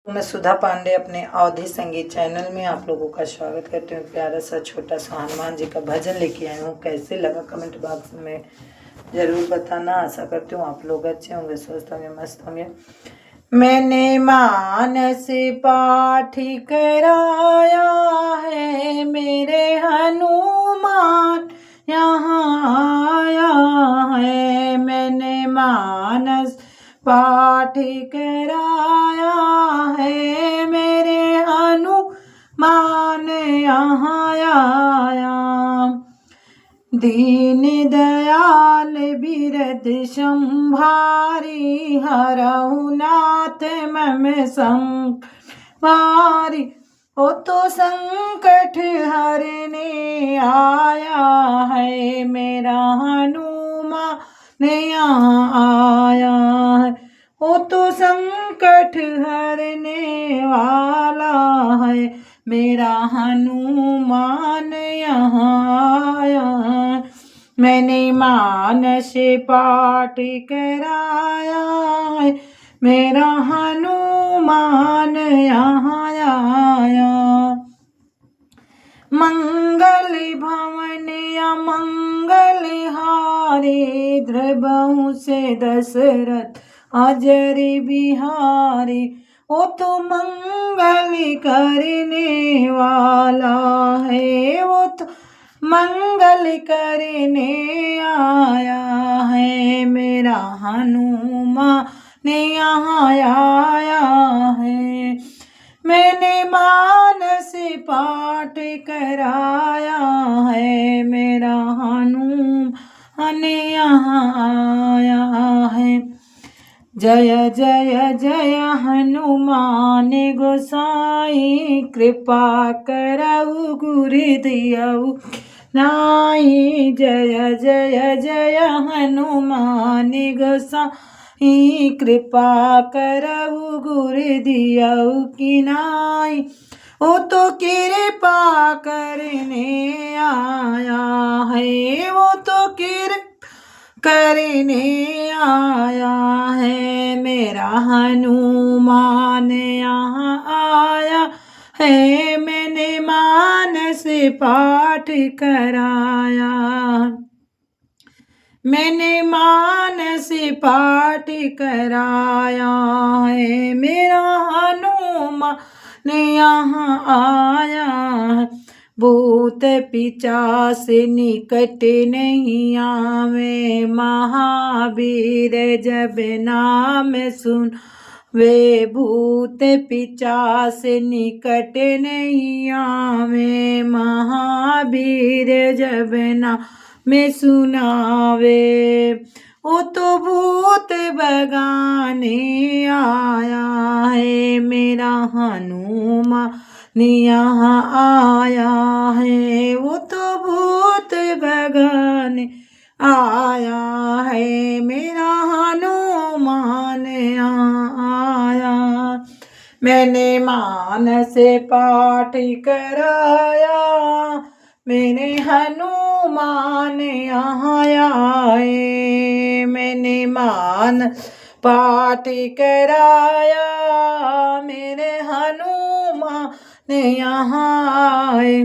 मैं सुधा पांडे अपने अवधि संगीत चैनल में आप लोगों का स्वागत करती हूँ। प्यारा सा छोटा सा हनुमान जी का भजन लेके आई हूँ। कैसे लगा कमेंट बॉक्स में ज़रूर बताना। आशा करती हूँ आप लोग अच्छे होंगे, स्वस्थ होंगे, मस्त होंगे। मैंने मानस पाठ कराया है, मेरे हनुमान यहाँ आया है। मैंने मानस पाठ कराया है, मेरे हनुमान यहाँ आया। दीन दयाल बिरद संभारी, हरहु नाथ मम संकट भारी। ओ तो संकट हरने आया है, मेरा हनुमान यहाँ आया है। ओ तो संकट हरने वाला है, मेरा हनुमान यहाँ आया है। मैंने मानस पाठ कराया है, मेरा हनुमान यहाँ आया। मंगल भवन अमंगल हारे, द्रबहु से दशरथ अजर बिहारी। ओ तो मंगल करने वाला है, वो तो मंगल करने आया है, मेरा हनुमान यहाँ आया है। मैंने मानस पाठ कराया है, मेरा हनुमान यहाँ आया है। जय जय जय हनुमान गोसाई, कृपा करहु गुरुदियउ नाई। जय जय जय हनुमान गोसाई, कृपा करहु गुरुदियउ की नाई। ओ तो कृपा करने आया है, वो तो कृपा करने आया है, मेरा हनुमान यहाँ आया है। मैंने मानस पाठ कराया, मैंने मानस पाठ कराया है, मेरा हनुमान यहाँ आया है। भूत पिशाच निकट नहीं आवे, महावीर जब नाम सुन वे। भूत पिशाच निकट नहीं आवे, महावीर जब नाम में सुनावे। ओ तो भूत भगाने आया है, मेरा हनुमान यहाँ आया है। वो तो भूत भगाने आया है, मेरा हनुमान यहाँ आया। मैंने मानस पाठ कराया, मेरे हनुमान यहाँ आए। मैंने मानस पाठ कराया, मेरे हनुमान यहाँ आए।